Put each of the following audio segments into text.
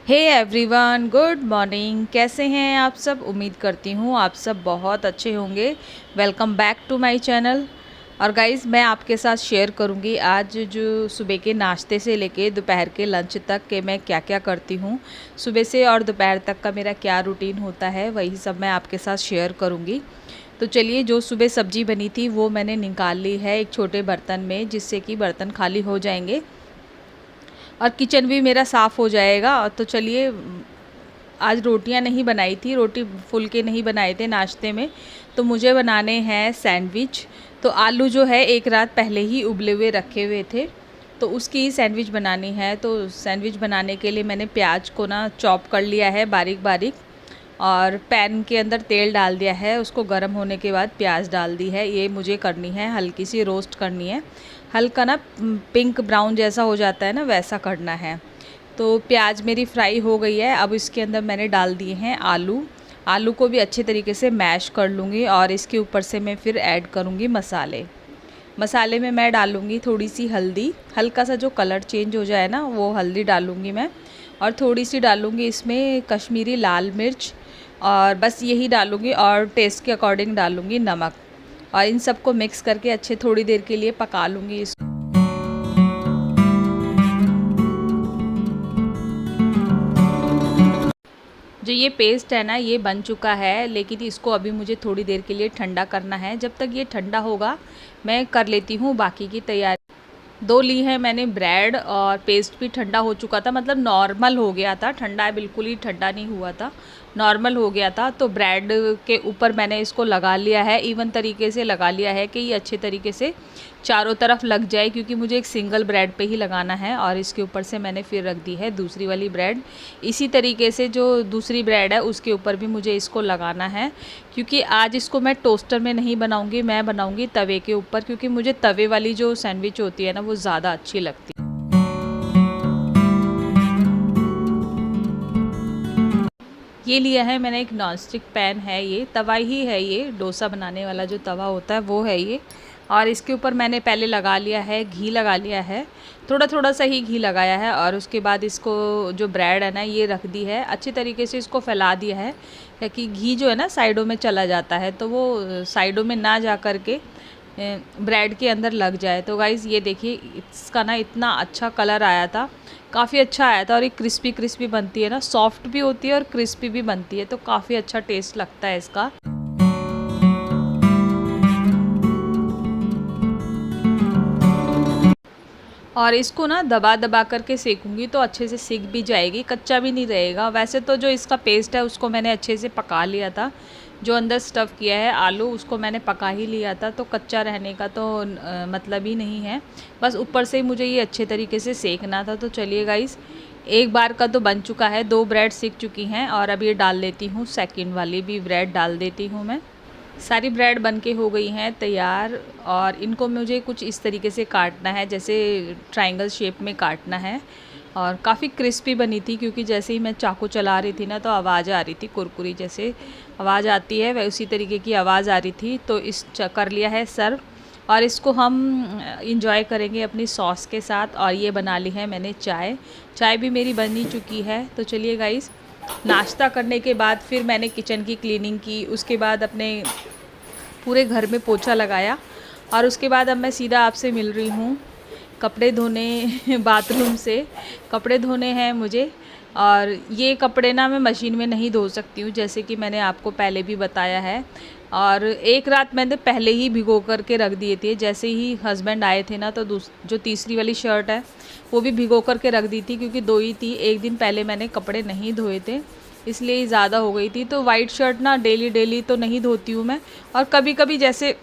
Hey everyone, good morning. कैसे हैं आप सब? उम्मीद करती हूँ आप सब बहुत अच्छे होंगे। Welcome back to my channel. और गाइज़, मैं आपके साथ शेयर करूँगी आज जो सुबह के नाश्ते से लेके दोपहर के लंच तक के मैं क्या क्या करती हूँ। सुबह से और दोपहर तक का मेरा क्या रूटीन होता है, वही सब मैं आपके साथ शेयर करूँगी। तो चलिए, जो सुबह सब्ज़ी बनी थी वो मैंने निकाल ली है एक छोटे बर्तन में, जिससे कि बर्तन खाली हो जाएंगे और किचन भी मेरा साफ़ हो जाएगा। और तो चलिए, आज रोटियां नहीं बनाई थी, रोटी फुलके नहीं बनाए थे नाश्ते में, तो मुझे बनाने हैं सैंडविच। तो आलू जो है एक रात पहले ही उबले हुए रखे हुए थे, तो उसकी ही सैंडविच बनानी है। तो सैंडविच बनाने के लिए मैंने प्याज को ना चॉप कर लिया है बारीक बारीक, और पैन के अंदर तेल डाल दिया है। उसको गर्म होने के बाद प्याज डाल दी है। ये मुझे करनी है, हल्की सी रोस्ट करनी है, हल्का ना पिंक ब्राउन जैसा हो जाता है ना, वैसा करना है। तो प्याज मेरी फ्राई हो गई है। अब इसके अंदर मैंने डाल दिए हैं आलू। आलू को भी अच्छे तरीके से मैश कर लूँगी और इसके ऊपर से मैं फिर ऐड करूँगी मसाले। मसाले में मैं डालूँगी थोड़ी सी हल्दी, हल्का सा जो कलर चेंज हो जाए ना वो हल्दी डालूँगी मैं, और थोड़ी सी डालूँगी इसमें कश्मीरी लाल मिर्च, और बस यही डालूँगी। और टेस्ट के अकॉर्डिंग डालूँगी नमक, और इन सबको मिक्स करके अच्छे थोड़ी देर के लिए पका लूँगी। जो ये पेस्ट है ना, ये बन चुका है, लेकिन इसको अभी मुझे थोड़ी देर के लिए ठंडा करना है। जब तक ये ठंडा होगा मैं कर लेती हूँ बाकी की तैयारी। दो ली है मैंने ब्रेड, और पेस्ट भी ठंडा हो चुका था, मतलब नॉर्मल हो गया था, ठंडा बिल्कुल ही ठंडा नहीं हुआ था, नॉर्मल हो गया था। तो ब्रेड के ऊपर मैंने इसको लगा लिया है, इवन तरीके से लगा लिया है कि ये अच्छे तरीके से चारों तरफ लग जाए, क्योंकि मुझे एक सिंगल ब्रेड पे ही लगाना है। और इसके ऊपर से मैंने फिर रख दी है दूसरी वाली ब्रेड। इसी तरीके से जो दूसरी ब्रेड है उसके ऊपर भी मुझे इसको लगाना है, क्योंकि आज इसको मैं टोस्टर में नहीं बनाऊंगी, मैं बनाऊंगी तवे के ऊपर, क्योंकि मुझे तवे वाली जो सैंडविच होती है ना वो ज़्यादा अच्छी लगती है। ये लिया है मैंने एक नॉनस्टिक पैन है, ये तवा ही है, ये डोसा बनाने वाला जो तवा होता है वो है ये। और इसके ऊपर मैंने पहले लगा लिया है घी, लगा लिया है, थोड़ा थोड़ा सा ही घी लगाया है। और उसके बाद इसको जो ब्रेड है ना ये रख दी है, अच्छी तरीके से इसको फैला दिया है, क्योंकि घी जो है ना साइडों में चला जाता है, तो वो साइडों में ना जा कर के ब्रेड के अंदर लग जाए। तो गाइज़ ये देखिए, इसका ना इतना अच्छा कलर आया था, काफ़ी अच्छा आया था। और ये क्रिस्पी क्रिस्पी बनती है ना, सॉफ्ट भी होती है और क्रिस्पी भी बनती है, तो काफ़ी अच्छा टेस्ट लगता है इसका। और इसको ना दबा दबा करके सेकूंगी तो अच्छे से सिक भी जाएगी, कच्चा भी नहीं रहेगा। वैसे तो जो इसका पेस्ट है उसको मैंने अच्छे से पका लिया था, जो अंदर स्टफ़ किया है आलू उसको मैंने पका ही लिया था, तो कच्चा रहने का तो मतलब ही नहीं है। बस ऊपर से ही मुझे ये अच्छे तरीके से सेकना था। तो चलिए गाइस, एक बार का तो बन चुका है, दो ब्रेड सिक चुकी हैं, और अब ये डाल लेती हूँ, सेकंड वाली भी ब्रेड डाल देती हूँ मैं। सारी ब्रेड बनके हो गई हैं तैयार, और इनको मुझे कुछ इस तरीके से काटना है, जैसे ट्रायंगल शेप में काटना है। और काफ़ी क्रिस्पी बनी थी, क्योंकि जैसे ही मैं चाकू चला रही थी ना तो आवाज़ आ रही थी, कुरकुरी जैसे आवाज़ आती है वह उसी तरीके की आवाज़ आ रही थी। तो इस कर लिया है सर्व, और इसको हम इंजॉय करेंगे अपनी सॉस के साथ। और ये बना ली है मैंने चाय, चाय भी मेरी बनी चुकी है। तो चलिए गाइस, नाश्ता करने के बाद फिर मैंने किचन की क्लीनिंग की, उसके बाद अपने पूरे घर में पोछा लगाया, और उसके बाद अब मैं सीधा आपसे मिल रही हूँ कपड़े धोने बाथरूम से कपड़े धोने हैं मुझे। और ये कपड़े ना मैं मशीन में नहीं धो सकती हूँ, जैसे कि मैंने आपको पहले भी बताया है। और एक रात मैंने पहले ही भिगो करके रख दिए थे, जैसे ही हस्बैंड आए थे ना, तो जो तीसरी वाली शर्ट है वो भी भिगो करके रख दी थी, क्योंकि दो ही थी। एक दिन पहले मैंने कपड़े नहीं धोए थे, इसलिए ज़्यादा हो गई थी। तो वाइट शर्ट ना डेली डेली तो नहीं धोती हूँ मैं, और कभी कभी जैसे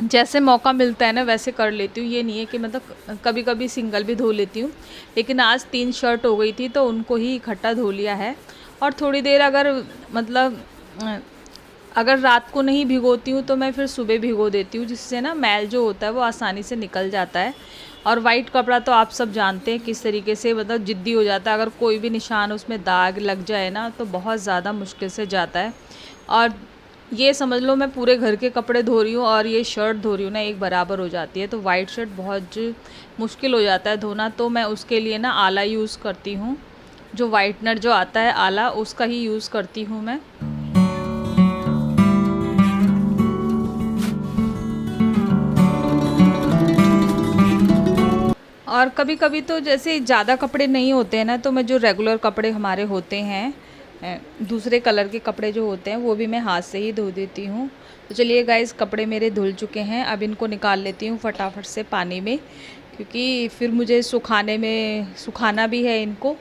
जैसे मौका मिलता है ना वैसे कर लेती हूँ। ये नहीं है कि मतलब कभी कभी सिंगल भी धो लेती हूँ, लेकिन आज 3 शर्ट हो गई थी तो उनको ही इकट्ठा धो लिया है। और थोड़ी देर अगर मतलब अगर रात को नहीं भिगोती हूँ तो मैं फिर सुबह भिगो देती हूँ, जिससे ना मैल जो होता है वो आसानी से निकल जाता है। और वाइट कपड़ा तो आप सब जानते हैं किस तरीके से मतलब ज़िद्दी हो जाता है, अगर कोई भी निशान उसमें दाग लग जाए ना तो बहुत ज़्यादा मुश्किल से जाता है। और ये समझ लो मैं पूरे घर के कपड़े धो रही हूँ और ये शर्ट धो रही हूँ ना, एक बराबर हो जाती है, तो वाइट शर्ट बहुत मुश्किल हो जाता है धोना। तो मैं उसके लिए ना आला यूज़ करती हूँ, जो वाइटनर जो आता है आला, उसका ही यूज़ करती हूँ मैं। और कभी कभी तो जैसे ज़्यादा कपड़े नहीं होते हैं ना, तो मैं जो रेगुलर कपड़े हमारे होते हैं, दूसरे कलर के कपड़े जो होते हैं, वो भी मैं हाथ से ही धो देती हूँ। तो चलिए गाइस, कपड़े मेरे धुल चुके हैं, अब इनको निकाल लेती हूँ फटाफट से पानी में, क्योंकि फिर मुझे सुखाना भी है इनको।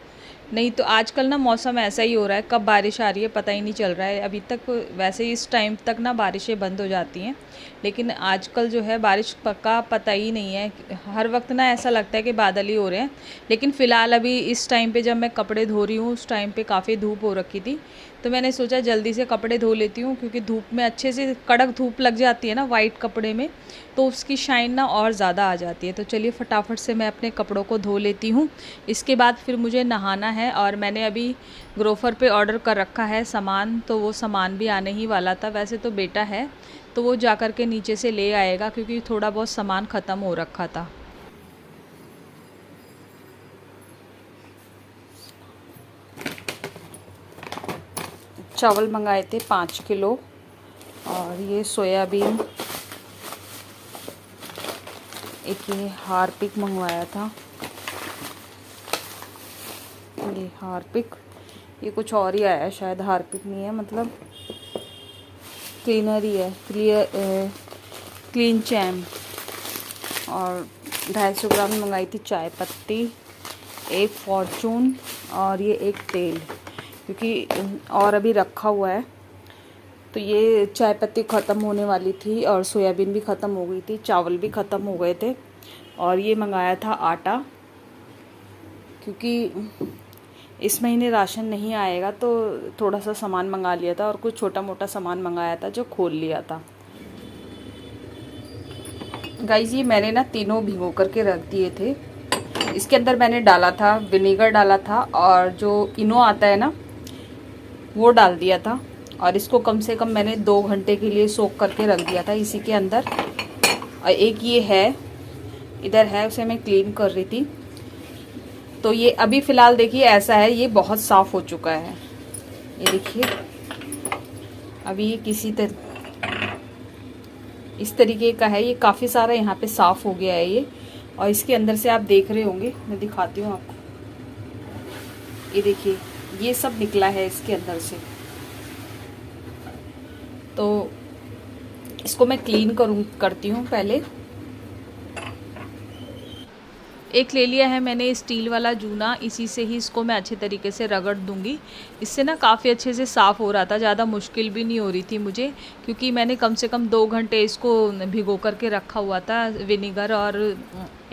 नहीं तो आजकल ना मौसम ऐसा ही हो रहा है, कब बारिश आ रही है पता ही नहीं चल रहा है। अभी तक वैसे इस टाइम तक ना बारिशें बंद हो जाती हैं, लेकिन आजकल जो है बारिश का पता ही नहीं है। हर वक्त ना ऐसा लगता है कि बादल ही हो रहे हैं, लेकिन फ़िलहाल अभी इस टाइम पे जब मैं कपड़े धो रही हूँ, उस टाइम पे काफ़ी धूप हो रखी थी, तो मैंने सोचा जल्दी से कपड़े धो लेती हूँ, क्योंकि धूप में अच्छे से कड़क धूप लग जाती है ना वाइट कपड़े में, तो उसकी शाइन ना और ज़्यादा आ जाती है। तो चलिए फटाफट से मैं अपने कपड़ों को धो लेती हूँ, इसके बाद फिर मुझे नहाना है। और मैंने अभी ग्रोफर पे ऑर्डर कर रखा है सामान, तो वो सामान भी आने ही वाला था। वैसे तो बेटा है, तो वो जा कर के नीचे से ले आएगा, क्योंकि थोड़ा बहुत सामान ख़त्म हो रखा था। चावल मंगाए थे 5 किलो, और ये सोयाबीन, एक ये हार्पिक मंगवाया था, ये हार्पिक, ये कुछ और ही आया है शायद, हार्पिक नहीं है, मतलब क्लीनर ही है, क्लीन चैम। और 250 ग्राम मंगाई थी चाय पत्ती, एक फॉर्चून, और ये एक तेल, क्योंकि और अभी रखा हुआ है। तो ये चाय पत्ती ख़त्म होने वाली थी, और सोयाबीन भी ख़त्म हो गई थी, चावल भी ख़त्म हो गए थे। और ये मंगाया था आटा, क्योंकि इस महीने राशन नहीं आएगा, तो थोड़ा सा सामान मंगा लिया था, और कुछ छोटा मोटा सामान मंगाया था जो खोल लिया था। गाइस, ये मैंने ना तीनों भिगो करके रख दिए थे। इसके अंदर मैंने डाला था विनेगर डाला था, और जो इनो आता है ना वो डाल दिया था, और इसको कम से कम मैंने 2 घंटे के लिए सोक करके रख दिया था इसी के अंदर। और एक ये है, इधर है, उसे मैं क्लीन कर रही थी। तो ये अभी फ़िलहाल देखिए ऐसा है, ये बहुत साफ़ हो चुका है, ये देखिए। अभी ये इस तरीके का है, ये काफ़ी सारा यहाँ पे साफ़ हो गया है ये। और इसके अंदर से आप देख रहे होंगे, मैं दिखाती हूँ आपको, ये देखिए ये सब निकला है इसके अंदर से। तो इसको मैं क्लीन करती हूँ पहले। एक ले लिया है मैंने स्टील वाला जूना, इसी से ही इसको मैं अच्छे तरीके से रगड़ दूंगी। इससे ना काफ़ी अच्छे से साफ़ हो रहा था, ज़्यादा मुश्किल भी नहीं हो रही थी मुझे, क्योंकि मैंने कम से कम 2 घंटे इसको भिगो करके रखा हुआ था विनेगर, और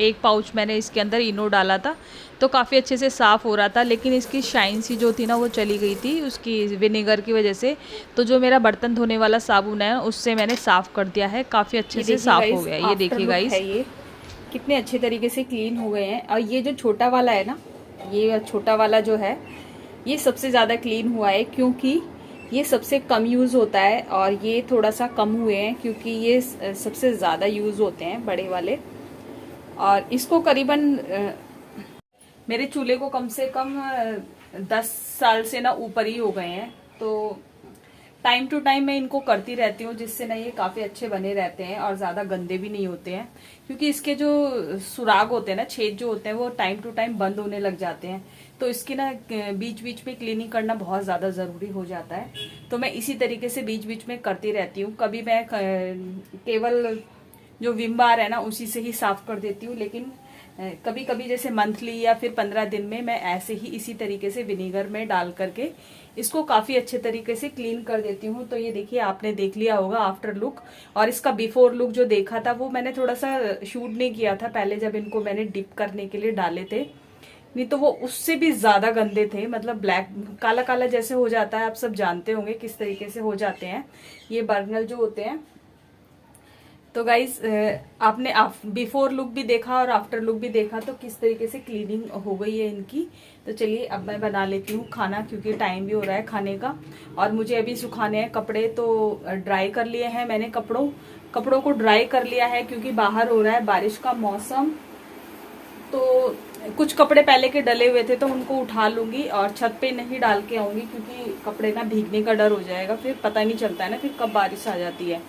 1 पाउच मैंने इसके अंदर इनो डाला था, तो काफ़ी अच्छे से साफ़ हो रहा था। लेकिन इसकी शाइन सी जो थी ना वो चली गई थी उसकी विनेगर की वजह से। तो जो मेरा बर्तन धोने वाला साबुन है उससे मैंने साफ़ कर दिया है, काफ़ी अच्छे से साफ़ हो गया। ये देखिए गाइस, ये कितने अच्छे तरीके से क्लीन हो गए हैं। और ये जो छोटा वाला है ना, ये छोटा वाला जो है, ये सबसे ज़्यादा क्लीन हुआ है, क्योंकि ये सबसे कम यूज़ होता है, और ये थोड़ा सा कम हुए हैं, क्योंकि ये सबसे ज़्यादा यूज़ होते हैं बड़े वाले। और इसको करीबन मेरे चूल्हे को कम से कम 10 साल से ना ऊपर ही हो गए हैं। तो टाइम टू टाइम मैं इनको करती रहती हूँ, जिससे ना ये काफ़ी अच्छे बने रहते हैं और ज़्यादा गंदे भी नहीं होते हैं, क्योंकि इसके जो सुराग होते हैं ना, छेद जो होते हैं, वो टाइम टू टाइम बंद होने लग जाते हैं। तो इसकी ना बीच बीच में क्लीनिंग करना बहुत ज़्यादा ज़रूरी हो जाता है। तो मैं इसी तरीके से बीच बीच में करती रहती हूँ। कभी मैं केवल जो विम बार है ना उसी से ही साफ़ कर देती हूँ, लेकिन कभी कभी जैसे मंथली या फिर 15 दिन में मैं ऐसे ही इसी तरीके से विनेगर में डाल करके इसको काफ़ी अच्छे तरीके से क्लीन कर देती हूँ। तो ये देखिए, आपने देख लिया होगा आफ्टर लुक, और इसका बिफोर लुक जो देखा था वो मैंने थोड़ा सा शूट नहीं किया था पहले, जब इनको मैंने डिप करने के लिए डाले थे, नहीं तो वो उससे भी ज़्यादा गंदे थे, मतलब ब्लैक काला काला जैसे हो जाता है। आप सब जानते होंगे किस तरीके से हो जाते हैं ये बर्नल जो होते हैं। तो गाइज, आपने बिफोर लुक भी देखा और आफ्टर लुक भी देखा, तो किस तरीके से क्लीनिंग हो गई है इनकी। तो चलिए अब मैं बना लेती हूँ खाना, क्योंकि टाइम भी हो रहा है खाने का, और मुझे अभी सुखाने हैं कपड़े। तो ड्राई कर लिए हैं मैंने, कपड़ों को ड्राई कर लिया है, क्योंकि बाहर हो रहा है बारिश का मौसम। तो कुछ कपड़े पहले के डले हुए थे तो उनको उठा लूँगी और छत पे नहीं डाल के आऊँगी, क्योंकि कपड़े ना भीगने का डर हो जाएगा, फिर पता नहीं चलता है ना फिर कब बारिश आ जाती है।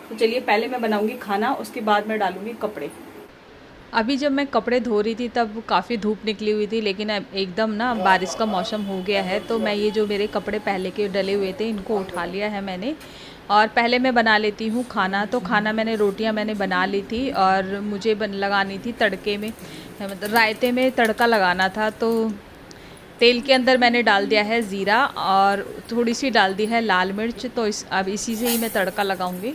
तो चलिए पहले मैं बनाऊँगी खाना, उसके बाद मैं डालूँगी कपड़े। अभी जब मैं कपड़े धो रही थी तब काफ़ी धूप निकली हुई थी, लेकिन अब एकदम ना बारिश का मौसम हो गया है, तो मैं ये जो मेरे कपड़े पहले के डले हुए थे इनको उठा लिया है मैंने। और पहले मैं बना लेती हूँ खाना। तो खाना मैंने रोटियाँ मैंने बना ली थी और मुझे लगानी थी तड़के में, मतलब रायते में तड़का लगाना था। तो तेल के अंदर मैंने डाल दिया है ज़ीरा और थोड़ी सी डाल दी है लाल मिर्च। तो अब इसी से ही मैं तड़का लगाऊंगी।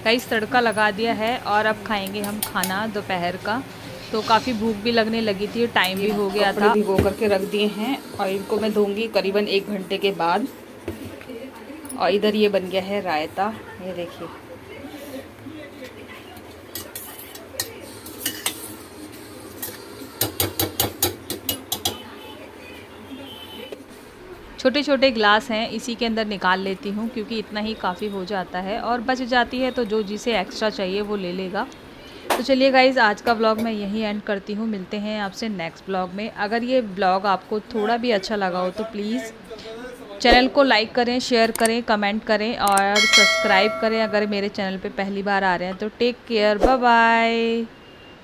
गाइस तड़का लगा दिया है और अब खाएंगे हम खाना दोपहर का। तो काफ़ी भूख भी लगने लगी थी, टाइम भी हो गया था। भिगो करके रख दिए हैं और इनको मैं धोऊंगी करीबन 1 घंटे के बाद। और इधर ये बन गया है रायता, ये देखिए। छोटे छोटे ग्लास हैं, इसी के अंदर निकाल लेती हूँ क्योंकि इतना ही काफ़ी हो जाता है, और बच जाती है तो जो जिसे एक्स्ट्रा चाहिए वो ले लेगा। तो चलिए गाइज़ आज का व्लॉग मैं यहीं एंड करती हूँ। मिलते हैं आपसे नेक्स्ट व्लॉग में। अगर ये व्लॉग आपको थोड़ा भी अच्छा लगा हो तो प्लीज़ चैनल को लाइक करें, शेयर करें, कमेंट करें और सब्सक्राइब करें अगर मेरे चैनल पे पहली बार आ रहे हैं तो। Take care, bye bye.